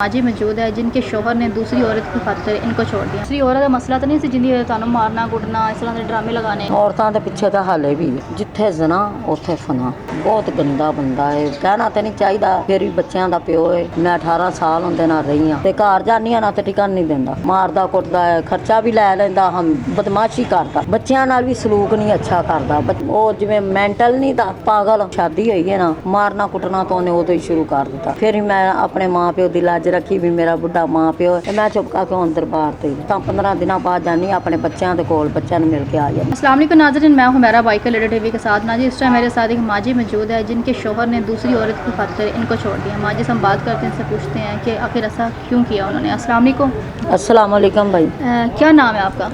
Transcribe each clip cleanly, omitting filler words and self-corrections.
आज ही मौजूद है जिनके शोहर ने दूसरी औरत की खातिर इनको छोड़ दिया। दूसरी औरत का मसला तो नहीं सी जिंदी ਤੁਹਾਨੂੰ ਮਾਰਨਾ ਕੁੱਟਣਾ ਇਸ ਤਰ੍ਹਾਂ ਦੇ ਡਰਾਮੇ ਲਗਾਣੇ। ਔਰਤਾਂ ਦੇ ਪਿੱਛੇ ਤਾਂ ਹਾਲੇ ਵੀ ਜਿੱਥੇ ਜ਼ਨਾ ਉੱਥੇ ਫਨਾ ਬਹੁਤ ਗੰਦਾ ਬੰਦਾ ਹੈ। ਕਹਿਣਾ ਤੇ ਨਹੀਂ ਚਾਹੀਦਾ, ਫਿਰ ਵੀ ਬੱਚਿਆਂ ਦਾ ਪਿਓ ਹੈ। ਮੈਂ 18 ਸਾਲ ਹੁੰਦੇ ਨਾਲ ਰਹੀ ਹਾਂ ਤੇ ਘਰ ਜਾਂਦੀ ਹਾਂ ਨਾ ਤੇ ਟਿਕਣ ਨਹੀਂ ਦਿੰਦਾ, ਮਾਰਦਾ ਕੁੱਟਦਾ ਹੈ, ਖਰਚਾ ਵੀ ਲੈ ਲੈਂਦਾ, ਹਮ ਬਦਮਾਸ਼ੀ ਕਰਦਾ, ਬੱਚਿਆਂ ਨਾਲ ਵੀ ਸਲੂਕ ਨਹੀਂ ਅੱਛਾ ਕਰਦਾ। ਉਹ ਜਿਵੇਂ ਮੈਂਟਲ ਨਹੀਂ ਦਾ ਪਾਗਲ। ਸ਼ਾਦੀ ਹੋਈ ਹੈ ਨਾ, ਮਾਰਨਾ ਕੁੱਟਣਾ ਤਾਂ ਉਹਨੇ ਉਦੋਂ ਹੀ ਸ਼ੁਰੂ ਕਰ ਦਿੱਤਾ। ਫਿਰ ਮੈਂ ਆਪਣੇ ਮਾਂ ਪਿਓ ਦੀ ਲਾਜ ਰੱਖੀ ਵੀ ਮੇਰਾ ਬੁੱਢਾ ਮਾਂ ਪਿਓ ਤੇ ਮੈਂ ਚੁੱਪ ਕਰਕੇ ਅੰਦਰ ਬਾਹਰ ਤੇ ਤਾਂ 15 ਦਿਨਾਂ ਬਾਅਦ जानी अपने बच्चों के कोल, बच्चों मिल के आ जाए। अस्सलाम वालेकुम नाज़रीन, मैं हुमैरा बाइकर लेडर टीवी के साथ। नाजी इस टाइम मेरे साथ एक माजी मौजूद है जिनके शोहर ने दूसरी औरत की खातिर इनको छोड़ दिया। माजी से हम बात करते हैं, इनसे पूछते हैं कि आखिर ऐसा क्यों किया उन्होंने। अस्सलाम वालेकुम। अस्सलाम वालेकुम भाई। क्या नाम है आपका?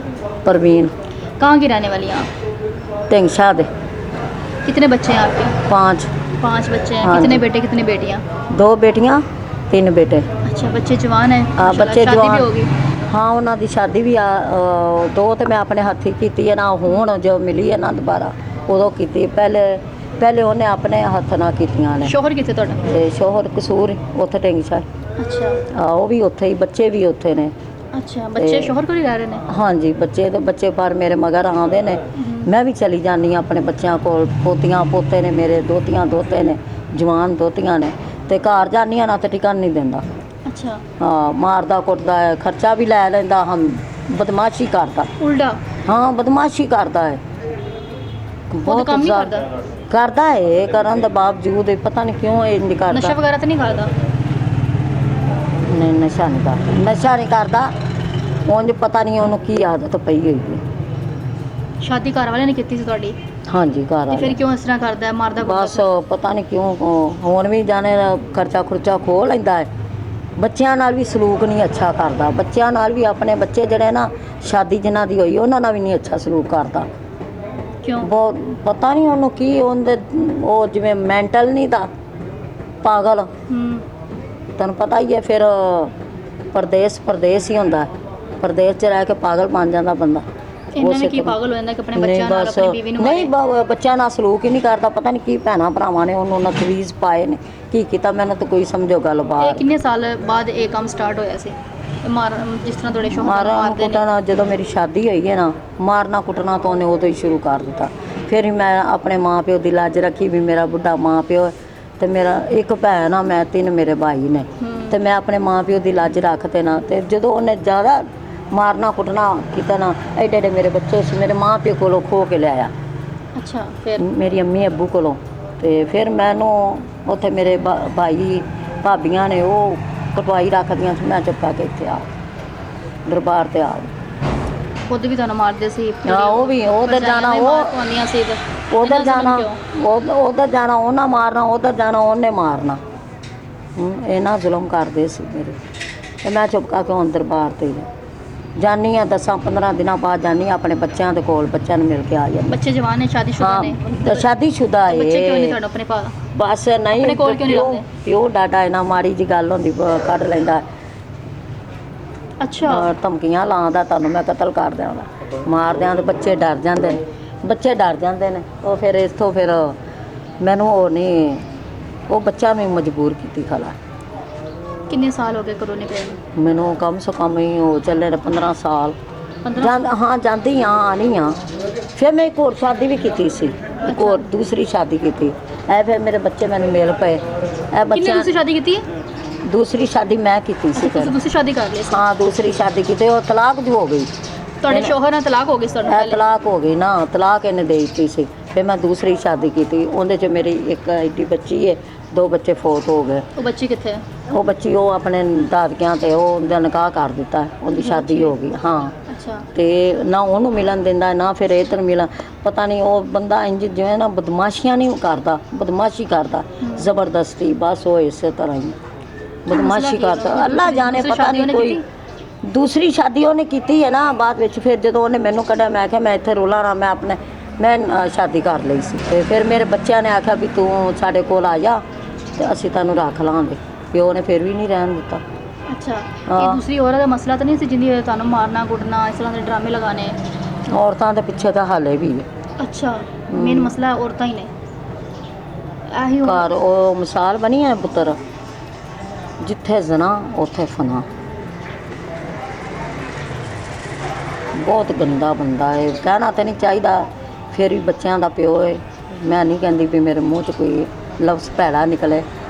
परवीन। कहाँ की रहने वाली हैं आप? टेंगशा दे। कितने बच्चे हैं आपके? 5। 5 बच्चे हैं। हाँ कितने जी। बेटे कितनी बेटियाँ? 2 बेटियां 3 बेटे। अच्छा, बच्चे जवान हैं? हाँ बच्चे शादी जवान। भी होगी? हाँ उन्हों की शादी भी 2 तो मैं अपने हथी की है ना, हुण जो मिली है ना दोबारा उदों की। पहले उन्हें अपने हथ ना कीतियां ने। शोहर कितने तुहाडा? ते शोहर कसूर उत्थे टेंगशा। अच्छा। वो भी उत्थे ही, बच्चे भी उत्थे ने। अच्छा, बच्चे शोहर को ही रह रहे हैं? हाँ जी, बच्चे पर मेरे मगर आते ने। मैं भी चली जानी अपने बच्चों को। पोतियां पोते ने मेरे, दोतियां दोते ने, जवान दोतियां ने। ते घर जानी ना तो टिकन नहीं देंदा। अच्छा। हाँ मारदा कुटदा है, खर्चा भी ले लेंदा, हम बदमाशी करदा। उल्टा? हाँ बदमाशी करदा है, बहुत काम नहीं करदा? करदा है, करन दे बावजूद पता नहीं क्यों इंज करदा। नशा वगैरह तो नहीं करदा? नहीं नशा नहीं करदा, नशा नहीं करदा। उंज पता नहीं उन्होंने की आदत पई हुई है। शादी घर वाले ने की सी तुहाडी? हाँ जी घर ਤੇ ਫਿਰ ਕਿਉਂ ਇਸ ਤਰ੍ਹਾਂ ਕਰਦਾ ਹੈ, ਮਾਰਦਾ बस पता नहीं क्यों ਹੁਣ ਵੀ जाने खर्चा खुर्चा खो लैंदा है। ਬੱਚਿਆਂ ਨਾਲ ਵੀ ਸਲੂਕ ਨਹੀਂ ਅੱਛਾ ਕਰਦਾ। ਬੱਚਿਆਂ ਨਾਲ ਵੀ ਆਪਣੇ ਬੱਚੇ ਜਿਹੜੇ ਨਾ ਸ਼ਾਦੀ ਜਿਨ੍ਹਾਂ ਦੀ ਹੋਈ ਉਹਨਾਂ ਨਾਲ ਵੀ ਨਹੀਂ ਅੱਛਾ ਸਲੂਕ ਕਰਦਾ। ਕਿਉਂ? ਬਹੁਤ ਪਤਾ ਨਹੀਂ ਉਹਨੂੰ ਕੀ ਉਹਦੇ, ਉਹ ਜਿਵੇਂ ਮੈਂਟਲ ਨਹੀਂ ਦਾ ਪਾਗਲ। ਤੁਹਾਨੂੰ ਪਤਾ ਹੀ ਹੈ ਫਿਰ ਪਰਦੇਸ ਹੀ ਹੁੰਦਾ, ਪਰਦੇਸ 'ਚ ਰਹਿ ਕੇ ਪਾਗਲ ਬਣ ਜਾਂਦਾ ਬੰਦਾ। ਇਹਨਾਂ ਨੇ ਕੀ ਪਾਗਲ ਹੋ ਜਾਂਦਾ ਕਿ ਆਪਣੇ ਬੱਚਿਆਂ ਨਾਲ, ਆਪਣੀ ਬੀਵੀ ਨੂੰ ਮਾਰੇ? ਨਹੀਂ ਬੱਚਿਆਂ ਨਾਲ ਸਲੂਕ ਹੀ ਨਹੀਂ ਕਰਦਾ। ਪਤਾ ਨਹੀਂ ਕੀ ਭੈਣਾਂ ਭਰਾਵਾਂ ਨੇ ਉਹਨੂੰ ਨਤਵੀਜ਼ ਪਾਏ ਨੇ, ਕੀ ਕੀਤਾ ਮੈਨੂੰ ਤਾਂ ਕੋਈ ਸਮਝੋ ਗੱਲ ਬਾਹਰ। ਇਹ ਕਿੰਨੇ ਸਾਲ ਬਾਅਦ ਇਹ ਕੰਮ ਸਟਾਰਟ ਹੋਇਆ ਸੀ? ਜਿਸ ਤਰ੍ਹਾਂ ਤੁਹਾਡੇ ਸ਼ੋਹਰ ਮਾਰਨਾ ਮਾਰਦੇ ਨੇ? ਕੁੱਟਣਾ ਜਦੋਂ ਮੇਰੀ ਸ਼ਾਦੀ ਹੋਈ ਹੈ ਨਾ, ਮਾਰਨਾ ਕੁੱਟਣਾ ਤਾਂ ਉਹਨੇ ਉਦੋਂ ਹੀ ਸ਼ੁਰੂ ਕਰ ਦਿੱਤਾ। ਫਿਰ ਮੈਂ ਆਪਣੇ ਮਾਂ ਪਿਓ ਦੀ ਲਾਜ ਰੱਖੀ ਵੀ ਮੇਰਾ ਬੁੱਢਾ ਮਾਂ ਪਿਓ ਤੇ ਮੇਰਾ ਇੱਕ ਭੈਣ ਆ, ਮੈਂ 3 ਮੇਰੇ ਭਾਈ ਨੇ। ਤੇ ਮੈਂ ਆਪਣੇ ਮਾਂ ਪਿਓ ਦੀ ਲਾਜ ਰੱਖਤੇ ਨਾ, ਤੇ ਜਦੋਂ ਉਹਨੇ ਜ਼ਿਆਦਾ ਮਾਰਨਾ ਕੁੱਟਣਾ ਕੀਤਾ ਨਾ, ਐਡੇ ਐਡੇ ਮੇਰੇ ਬੱਚੇ ਸੀ, ਮੇਰੇ ਮਾਂ ਪਿਓ ਕੋਲੋਂ ਖੋ ਕੇ ਲਿਆਇਆ। ਅੱਛਾ। ਫਿਰ ਮੇਰੀ ਅੰਮੀ ਅੱਬੂ ਕੋਲੋਂ। ਤੇ ਫਿਰ ਮੈਨੂੰ ਉੱਥੇ ਮੇਰੇ ਭਾਈ ਭਾਬੀਆਂ ਨੇ ਉਹ ਕਟਵਾਈ ਰੱਖਦੀਆਂ ਸੀ। ਮੈਂ ਚੁੱਪ ਕਰਕੇ ਇੱਥੇ ਆ ਦਰਬਾਰ ਤੇ ਆ ਖੁਦ ਵੀ ਤੁਹਾਨੂੰ ਮਾਰਦੇ ਸੀ? ਹਾਂ ਉਹ ਵੀ ਉਧਰ ਜਾਣਾ, ਉਹ ਸੀ ਉਧਰ ਜਾਣਾ, ਉਧਰ ਜਾਣਾ ਉਹਨਾਂ ਮਾਰਨਾ, ਉਧਰ ਜਾਣਾ ਉਹਨੇ ਮਾਰਨਾ। ਇਹਨਾਂ ਜ਼ੁਲਮ ਕਰਦੇ ਸੀ ਮੇਰੇ। ਤੇ ਮੈਂ ਚੁੱਪ ਕਰਕੇ ਅੰਦਰ ਬਾਹਰ ਤੇ जानी हाँ 10-15 दिनों बाद जानी अपने बच्चों के कोल, बच्चों मिल के आ जाए। बच्चे जवान है, शादीशुदा ने? तो शादीशुदा है। बच्चे क्यों नहीं तुहाडे अपने पास? बस नहीं अपने कोल क्यों नहीं लाते? प्यो डाटा इना माड़ी जी गल होंदी कढ लैंदा। अच्छा। धमकियां लांदा तुहानू मैं कतल कर देवांगा, मार दियां। ते बच्चे डर जांदे ने, बच्चे डर जांदे ने। ਉਹ ਫਿਰ ਇਥੋਂ ਫਿਰ ਮੈਨੂੰ ਉਹ ਨਹੀਂ, ਉਹ ਬੱਚਾ ਨੂੰ ਮਜਬੂਰ ਕੀਤੀ ਖਲਾ। कितने साल हो गए करोने पे? मैनू कम से कम ही हो चले 15 साल। 15? हाँ जाती हाँ आनी हाँ। फिर मैं एक और शादी भी की सी, एक और दूसरी शादी की थी। फिर मेरे बच्चे मैंने मिल पे। कितने दूसरी शादी की है? दूसरी शादी मैं की सी। फिर दूसरी शादी कर ली? हाँ दूसरी शादी की और तलाक जो हो गई। ਤੁਹਾਡੇ ਸ਼ੋਹਰ ਨਾਲ ਤਲਾਕ ਹੋ ਗਈ ਸੀ? तलाक हो गई ना, तलाक इन्हें दे दी सी। फिर मैं दूसरी शादी की थी, उन्हें च मेरी एक एडी बच्ची है, 2 बच्चे फौत हो गए। ਉਹ ਬੱਚੀ ਕਿੱਥੇ ਹੈ? वो बच्ची वो अपने दादकियां ते उनका निकाह कर दिता है, उनकी शादी हो गई। हाँ। अच्छा। ਤੇ ਨਾ ਉਹਨੂੰ ਮਿਲਣ ਦਿੰਦਾ ਨਾ ਫਿਰ ਇਧਰ ਮਿਲਣ। ਪਤਾ ਨਹੀਂ ਉਹ ਬੰਦਾ ਇੰਜ ਜਿਵੇਂ ਨਾ ਬਦਮਾਸ਼ੀਆਂ ਨਹੀਂ ਕਰਦਾ, ਬਦਮਾਸ਼ੀ ਕਰਦਾ ਜ਼ਬਰਦਸਤੀ। ਬਸ ਉਹ ਇਸੇ ਤਰ੍ਹਾਂ ਹੀ ਬਦਮਾਸ਼ੀ ਕਰਦਾ। ਅੱਲਾ ਜਾਣੇ ਪਤਾ ਨਹੀਂ ਕੋਈ ਦੂਸਰੀ ਸ਼ਾਦੀ ਉਹਨੇ ਕੀਤੀ ਹੈ ਨਾ ਬਾਅਦ ਵਿੱਚ। ਫਿਰ ਜਦੋਂ ਉਹਨੇ ਮੈਨੂੰ ਕੱਢਿਆ, ਮੈਂ ਕਿਹਾ ਮੈਂ ਇੱਥੇ ਰੋਲਾ ਨਾ, ਮੈਂ ਸ਼ਾਦੀ ਕਰ ਲਈ ਸੀ। ਤੇ ਫਿਰ ਮੇਰੇ ਬੱਚਿਆਂ ਨੇ ਆਖਿਆ ਵੀ ਤੂੰ ਸਾਡੇ ਕੋਲ ਆ ਜਾ ਤੇ ਅਸੀਂ ਤੈਨੂੰ ਰੱਖ ਲਾਂਗੇ। ਪਿਓ ਨੇ ਫਿਰ ਵੀ ਨਹੀਂ ਰਹਿਣ ਦਿੱਤਾ। अच्छा। ये दूसरी औरत का मसला तो नहीं सी जिंदी ਤੁਹਾਨੂੰ ਮਾਰਨਾ ਕੁੱਟਣਾ ਇਸ ਤਰ੍ਹਾਂ ਦੇ ਡਰਾਮੇ ਲਗਾਣੇ? ਔਰਤਾਂ ਦੇ ਪਿੱਛੇ ਤਾਂ ਹਾਲੇ ਵੀ ਹੈ। ਅੱਛਾ। ਮੇਨ ਮਸਲਾ ਔਰਤਾਂ ਹੀ ਨੇ? ਆਹੀ ਘਰ ਉਹ ਮਿਸਾਲ ਬਣੀ ਹੈ ਪੁੱਤਰ ਜਿੱਥੇ ਜ਼ਨਾ ਉੱਥੇ ਫਨਾ। ਬਹੁਤ ਗੰਦਾ ਬੰਦਾ ਹੈ, ਕਹਿਣਾ ਤਾਂ ਨਹੀਂ ਚਾਹੀਦਾ, ਫਿਰ ਵੀ ਬੱਚਿਆਂ ਦਾ ਪਿਓ ਹੈ। ਮੈਂ ਨਹੀਂ ਕਹਿੰਦੀ ਵੀ ਮੇਰੇ ਮੂੰਹ 'ਚ ਕੋਈ ਲਫ਼ਜ਼ ਭੈੜਾ ਨਿਕਲੇ।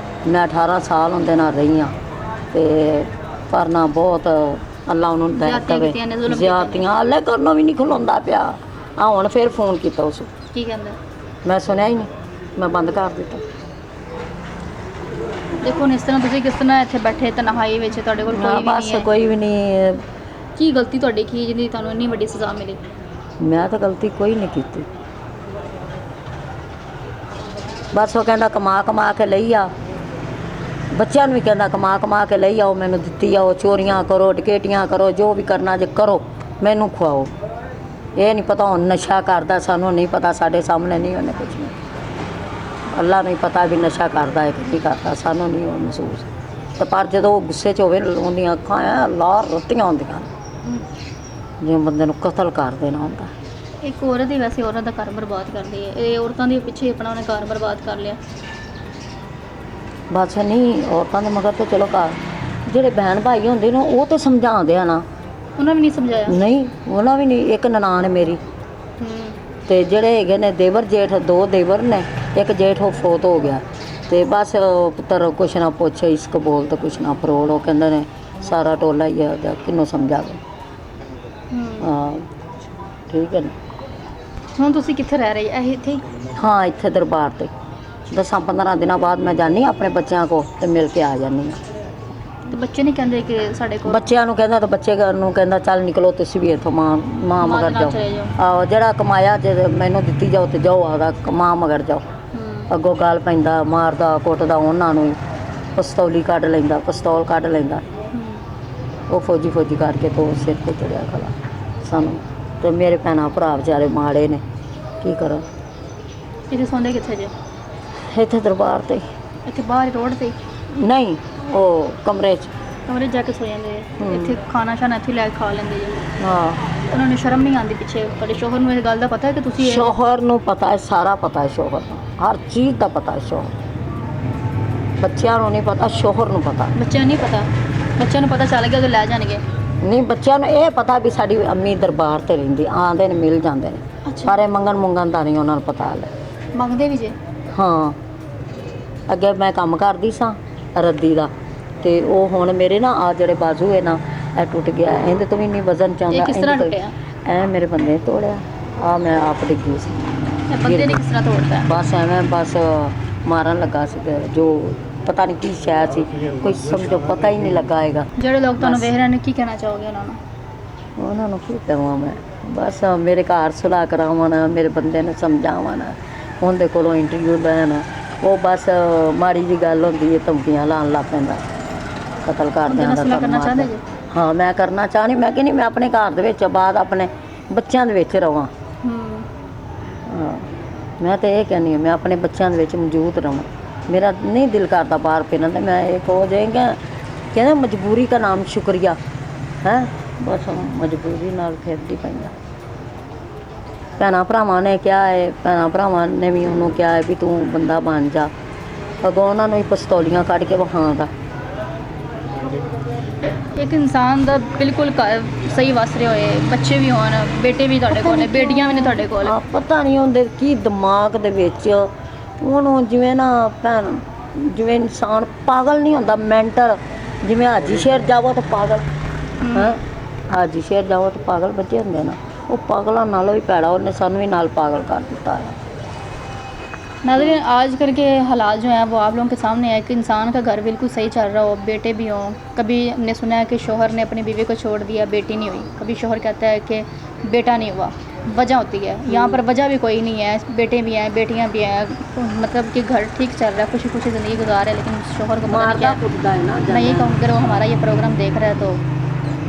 ਮੈਂ 18 ਸਾਲ ਉਹਦੇ ਨਾਲ ਰਹੀ ਹਾਂ ਅਤੇ ਪਰ ਨਾ ਬਹੁਤ ਅੱਲਾ ਉਹਨੂੰ ਜ਼ਿਆਦਤੀਆਂ ਦੇਵੇ ਕੀਤੀਆਂ ਨੇ, ਜ਼ੁਲਮ ਕੀਤੇ ਨੇ। ਜ਼ਿਆਦਤੀਆਂ ਅੱਲੇ ਕਰਨੋਂ ਵੀ ਨਹੀਂ ਖਲੋਂਦਾ ਪਿਆ। ਆ ਹੁਣ ਫਿਰ ਫੋਨ ਕੀਤਾ ਉਸ, ਕੀ ਕਹਿੰਦਾ? ਮੈਂ ਸੁਣਿਆ ਹੀ ਨਹੀਂ, ਮੈਂ ਬੰਦ ਕਰ ਦਿੱਤਾ। ਦੇਖੋ ਹੁਣ ਇਸ ਤਰ੍ਹਾਂ ਤੁਸੀਂ ਕਿਸ ਤਰ੍ਹਾਂ ਇੱਥੇ ਬੈਠੇ ਤਨਹਾਈ ਵਿੱਚ, ਤੁਹਾਡੇ ਕੋਲ ਕੋਈ ਵੀ ਬਸ ਨਹੀਂ ਹੈ। ਕੋਈ ਵੀ ਨਹੀਂ। ਕੀ ਗਲਤੀ ਤੁਹਾਡੀ ਕੀ ਜਿਹਦੀ ਤੁਹਾਨੂੰ ਇੰਨੀ ਵੱਡੀ ਸਜ਼ਾ ਮਿਲੀ? ਮੈਂ ਤਾਂ ਗਲਤੀ ਕੋਈ ਨਹੀਂ ਕੀਤੀ। ਬਸ ਉਹ ਕਹਿੰਦਾ ਕਮਾ ਕਮਾ ਕੇ ਲਈ ਆ, ਬੱਚਿਆਂ ਨੂੰ ਵੀ ਕਹਿੰਦਾ ਕਮਾ ਕਮਾ ਕੇ ਲਈ ਆਓ, ਮੈਨੂੰ ਦਿੱਤੀ ਆਓ, ਚੋਰੀਆਂ ਕਰੋ, ਡਕੈਤੀਆਂ ਕਰੋ, ਜੋ ਵੀ ਕਰਨਾ ਜੇ ਕਰੋ, ਮੈਨੂੰ ਖਵਾਓ। ਇਹ ਨਹੀਂ ਪਤਾ ਹੁਣ ਨਸ਼ਾ ਕਰਦਾ, ਸਾਨੂੰ ਨਹੀਂ ਪਤਾ, ਸਾਡੇ ਸਾਹਮਣੇ ਨਹੀਂ ਉਹਨੇ ਕੁਝ ਨਹੀਂ। ਅੱਲਾ ਨੂੰ ਹੀ ਪਤਾ ਵੀ ਨਸ਼ਾ ਕਰਦਾ ਹੈ ਕਿ ਕੀ ਕਰਦਾ, ਸਾਨੂੰ ਨਹੀਂ ਉਹ ਮਹਿਸੂਸ। ਤੇ ਪਰ ਜਦੋਂ ਉਹ ਗੁੱਸੇ 'ਚ ਹੋਵੇ, ਉਹਦੀਆਂ ਅੱਖਾਂ ਐ ਲਾਲ ਰੁੱਤੀਆਂ ਹੁੰਦੀਆਂ, ਜਿਵੇਂ ਬੰਦੇ ਨੂੰ ਕਤਲ ਕਰ ਦੇਣਾ ਹੁੰਦਾ। ਇੱਕ ਔਰਤ ਹੀ ਵੈਸੇ ਔਰਤ ਦਾ ਘਰ ਬਰਬਾਦ ਕਰਦੀ ਹੈ, ਇਹ ਔਰਤਾਂ ਦੇ ਪਿੱਛੇ ਆਪਣਾ ਉਹਨੇ ਘਰ ਬਰਬਾਦ ਕਰ ਲਿਆ। ਬਸ ਨਹੀਂ, ਔਰਤਾਂ ਦੇ ਮਗਰ ਤਾਂ ਚਲੋ ਘਰ ਜਿਹੜੇ ਭੈਣ ਭਾਈ ਹੁੰਦੇ ਨੇ ਉਹ ਤਾਂ ਸਮਝਾਉਂਦੇ ਆ ਨਾ। ਉਹਨਾਂ ਵੀ ਨਹੀਂ ਸਮਝਾਇਆ? ਨਹੀਂ, ਉਹਨਾਂ ਵੀ ਨਹੀਂ। ਇੱਕ ਨਨਾਣ ਮੇਰੀ ਹੂੰ। ਤੇ ਜਿਹੜੇ ਹੈਗੇ ਨੇ ਦੇਵਰ ਜੇਠ, 2 ਦੇਵਰ ਨੇ, ਇੱਕ ਜੇਠ ਉਹ ਫੌਤ ਹੋ ਗਿਆ। ਤੇ ਬਸ ਪੁੱਤਰ ਕੁਛ ਨਾ ਪੁੱਛ, ਇਸ਼ਕ ਬੋਲ ਤੇ ਕੁਛ ਨਾ ਫਰੋੜ। ਉਹ ਕਹਿੰਦੇ ਨੇ ਸਾਰਾ ਟੋਲਾ ਹੀ ਆ, ਕਿਹਨੂੰ ਸਮਝਾਵੇ। ਹਾਂ ਠੀਕ ਹੈ ਨਾ। ਹੁਣ ਤੁਸੀਂ ਕਿੱਥੇ ਰਹਿ ਰਹੇ? ਇਹ ਇੱਥੇ ਹੀ? ਹਾਂ ਇੱਥੇ ਦਰਬਾਰ ਤੇ 10-15 ਦਿਨਾਂ ਬਾਅਦ ਮੈਂ ਜਾਂਦੀ ਹਾਂ ਆਪਣੇ ਬੱਚਿਆਂ ਕੋਲ ਤੇ ਮਿਲ ਕੇ ਆ ਜਾਂਦੀ ਹਾਂ। ਤੇ ਬੱਚੇ ਨਹੀਂ ਕਹਿੰਦੇ ਕਿ ਸਾਡੇ ਕੋਲ? ਬੱਚਿਆਂ ਨੂੰ ਕਹਿੰਦਾ ਤਾਂ ਬੱਚੇ ਨੂੰ ਕਹਿੰਦਾ ਚੱਲ ਨਿਕਲੋ ਤੁਸੀਂ ਵੀ ਇੱਥੋਂ, ਮਾਂ ਮਾਂ ਮਗਰ ਦੇ ਨਾਲ ਜਾਓ। ਚਲੇ ਜਾਓ। ਆਹੋ ਜਿਹੜਾ ਕਮਾਇਆ ਜੇ ਮੈਨੂੰ ਦਿੱਤੀ ਜਾਓ ਤੇ ਜਾਓ, ਆਦਾ ਮਾਂ ਮਗਰ ਜਾਓ। ਹੂੰ। ਅੱਗੋਂ ਗਾਲ ਪੈਂਦਾ, ਮਾਰਦਾ ਕੁੱਟਦਾ ਉਹਨਾਂ ਨੂੰ ਹੀ। ਪਿਸਤੌਲੀ ਕੱਢ ਲੈਂਦਾ, ਪਿਸਤੌਲ ਕੱਢ ਲੈਂਦਾ। ਹੂੰ। ਉਹ ਫੌਜੀ ਕਰਕੇ ਤੋਂ ਸਿਰ ਤੇ ਚੜਿਆ ਖਲਾ ਸਾਨੂੰ। ਤੇ ਮੇਰੇ ਭੈਣਾਂ ਭਰਾ ਵਿਚਾਰੇ ਮਾੜੇ ਨੇ, ਕੀ ਕਰਾਂ। ਇੱਥੇ ਸੌਂਦੇ ਕਿੱਥੇ ਜੇ? ਇੱਥੇ ਦਰਬਾਰ ਤੇ। ਇੱਥੇ ਬਾਹਰ ਰੋਡ ਤੇ? ਨਹੀਂ, ਉਹ ਕਮਰੇ 'ਚ। ਕਮਰੇ 'ਚ ਜਾ ਕੇ ਸੋ ਜਾਂਦੇ? ਹੂੰ। ਇੱਥੇ ਖਾਣਾ ਸ਼ਾਨਾ ਇੱਥੇ ਲੈ ਕੇ ਖਾ ਲੈਂਦੇ ਜੀ? ਹਾਂ। ਉਹਨਾਂ ਨੂੰ ਸ਼ਰਮ ਨਹੀਂ ਆਉਂਦੀ ਪਿੱਛੇ? ਤੁਹਾਡੇ ਸ਼ੋਹਰ ਨੂੰ ਇਸ ਗੱਲ ਦਾ ਪਤਾ ਹੈ ਕਿ ਤੁਸੀਂ ਸ਼ੋਹਰ ਨੂੰ ਪਤਾ ਹੈ, ਸਾਰਾ ਪਤਾ ਹੈ ਸ਼ੋਹਰ ਨੂੰ, ਹਰ ਚੀਜ਼ ਦਾ ਪਤਾ ਹੈ ਸ਼ੋਹਰ। ਬੱਚਿਆਂ ਨੂੰ ਨਹੀਂ ਪਤਾ, ਸ਼ੋਹਰ ਨੂੰ ਪਤਾ। ਬੱਚਿਆਂ ਨੂੰ ਨਹੀਂ ਪਤਾ? ਬੱਚਿਆਂ ਨੂੰ ਪਤਾ ਚੱਲ ਗਿਆ ਉਦੋਂ ਲੈ ਜਾਣਗੇ? ਨਹੀਂ, ਬੱਚਿਆਂ ਨੂੰ ਇਹ ਪਤਾ ਵੀ ਸਾਡੀ ਅੰਮੀ ਦਰਬਾਰ ਤੇ ਰਹਿੰਦੀ, ਆਉਂਦੇ ਨੇ ਮਿਲ ਜਾਂਦੇ ਨੇ। ਅੱਛਾ। ਪਰ ਇਹ ਮੰਗਣ ਦਾ ਨਹੀਂ ਉਹਨਾਂ ਨੂੰ ਪਤਾ ਹਲੇ। ਮੰਗਦੇ ਵੀ ਜੇ? ਹਾਂ। ਅੱਗੇ ਮੈਂ ਕੰਮ ਕਰਦੀ ਸਾਂ ਰੱਦੀ ਦਾ, ਤੇ ਉਹ ਹੁਣ ਮੇਰੇ ਨਾ ਆ ਜਿਹੜੇ ਬਾਜ਼ੂ ਹੈ ਨਾ, ਇਹ ਟੁੱਟ ਗਿਆ। ਇਹਦੇ ਤੋਂ ਵੀ ਨਹੀਂ ਵਜ਼ਨ ਚਾਹੁੰਦਾ। ਇਹ ਕਿਸ ਤਰ੍ਹਾਂ ਟੁੱਟਿਆ? ਐ ਮੇਰੇ ਬੰਦੇ ਨੇ ਤੋੜਿਆ। ਆ ਮੈਂ ਆਪ ਡਿੱਗੀ ਸੀ। ਇਹ ਬੰਦੇ ਨੇ ਕਿਸ ਤਰ੍ਹਾਂ ਤੋੜਦਾ? ਬਸ ਐਵੇਂ ਬਸ ਮਾਰਨ ਲੱਗਾ ਸੀ, ਜੋ ਪਤਾ ਨਹੀਂ ਕੀ ਸ਼ਾਇਦ ਸੀ, ਕੋਈ ਸਮਝੋ ਪਤਾ ਹੀ ਨਹੀਂ ਲੱਗਾ ਹੈਗਾ। ਜਿਹੜੇ ਲੋਕ ਤੁਹਾਨੂੰ ਵੇਖ ਰਹੇ ਨੇ, ਕੀ ਕਹਿਣਾ ਚਾਹੋਗੇ ਉਹਨਾਂ ਨੂੰ? ਉਹਨਾਂ ਨੂੰ ਕੀ ਕਹਾਂ ਮੈਂ? ਬਸ ਮੇਰੇ ਘਰ ਸੁਲਾਹ ਕਰਾਵਾਂ ਨਾ, ਮੇਰੇ ਬੰਦੇ ਨੂੰ ਸਮਝਾਵਾਂ ਨਾ, ਉਹਦੇ ਕੋਲੋਂ ਇੰਟਰਵਿਊ ਲੈਣ। ਉਹ ਬਸ ਮਾੜੀ ਜੀ ਗੱਲ ਹੁੰਦੀ ਹੈ, ਧਮਕੀਆਂ ਲਾਉਣ ਲੱਗ ਪੈਂਦਾ, ਕਤਲ ਕਰ ਦਿਆਂ ਦਾ। ਸੁਲਾਹ ਕਰਨਾ ਚਾਹੁੰਦੇ ਜੀ? ਹਾਂ ਮੈਂ ਕਰਨਾ ਚਾਹਨੀ। ਮੈਂ ਕਹਿੰਦੀ ਮੈਂ ਆਪਣੇ ਘਰ ਦੇ ਵਿੱਚ ਬਾਅਦ ਆਪਣੇ ਬੱਚਿਆਂ ਦੇ ਵਿੱਚ ਰਵਾਂ। ਹਾਂ ਮੈਂ ਤਾਂ ਇਹ ਕਹਿੰਦੀ ਹਾਂ, ਮੈਂ ਆਪਣੇ ਬੱਚਿਆਂ ਦੇ ਵਿੱਚ ਮੌਜੂਦ ਰਵਾਂ। ਮੇਰਾ ਨਹੀਂ ਦਿਲ ਕਰਦਾ ਬਾਹਰ ਫਿਰਨ ਦਾ। ਮੈਂ ਇੱਕ ਹੋ ਜਾਏਗਾ, ਕਹਿੰਦਾ ਮਜਬੂਰੀ ਦਾ ਨਾਮ ਸ਼ੁਕਰੀਆ ਹੈ। ਬਸ ਮਜਬੂਰੀ ਨਾਲ ਫਿਰਦੀ ਪੈਂਦਾ। ਭੈਣਾਂ ਭਰਾਵਾਂ ਨੇ ਕਿਹਾ ਹੈ, ਭੈਣਾਂ ਭਰਾਵਾਂ ਨੇ ਵੀ ਉਹਨੂੰ ਕਿਹਾ ਹੈ ਵੀ ਤੂੰ ਬੰਦਾ ਬਣ ਜਾ। ਅੱਗੋਂ ਉਹਨਾਂ ਨੂੰ ਹੀ ਪਿਸਤੌਲੀਆਂ ਕੱਢ ਕੇ ਵਿਖਾਉਂਦਾ। ਇੱਕ ਇਨਸਾਨ ਦਾ ਬਿਲਕੁਲ ਸਹੀ ਵਸ ਰਹੇ ਹੋਏ, ਬੱਚੇ ਵੀ ਹੋਣ, ਬੇਟੇ ਵੀ ਤੁਹਾਡੇ ਕੋਲ ਨੇ, ਬੇਟੀਆਂ ਵੀ ਨੇ ਤੁਹਾਡੇ ਕੋਲ। ਪਤਾ ਨਹੀਂ ਹੁੰਦੇ ਕੀ ਦਿਮਾਗ ਦੇ ਵਿੱਚ ਉਹਨੂੰ, ਜਿਵੇਂ ਨਾ ਭੈਣ, ਜਿਵੇਂ ਇਨਸਾਨ ਪਾਗਲ ਨਹੀਂ ਹੁੰਦਾ, ਮੈਂਟਲ। ਜਿਵੇਂ ਹਾਜੀ ਸ਼ੇਰ ਜਾਵੋ ਤਾਂ ਪਾਗਲ ਹੈ, ਹਾਜੀ ਸ਼ੇਰ ਜਾਵੋ ਤਾਂ ਪਾਗਲ ਬੱਚੇ ਹੁੰਦੇ ਨਾ, ਉਹ ਪਾਗਲਾਂ ਨਾਲੋਂ ਵੀ ਭੈੜਾ। ਉਹਨੇ ਸਾਨੂੰ ਵੀ ਨਾਲ पागल कर देता है। नाज़रीन, आज कल के हालात जो हैं वो आप लोगों के सामने है कि इंसान का घर बिल्कुल सही चल रहा हो, बेटे भी हों। कभी हमने सुना है कि शोहर ने अपनी बीवी को छोड़ दिया, बेटी नहीं हुई। कभी शोहर कहता है कि बेटा नहीं हुआ, वजह होती है। यहाँ पर वजह भी कोई नहीं है, बेटे भी हैं, बेटियाँ भी हैं, मतलब कि घर ठीक चल रहा है, खुशी खुशी ज़िंदगी गुजार है, लेकिन शोहर को पता नहीं क्या। मैं ये कहूँ अगर वो हमारा ये प्रोग्राम देख रहा है तो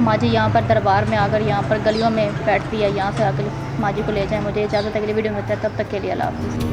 माजी यहाँ पर दरबार में आकर, यहाँ पर गलियों में बैठती है, यहाँ से आकर माजी को ले जाएँ। मुझे इजाज़त है, अगली वीडियो में होता है, तब तक के लिए अल्लाह हाफ़िज़।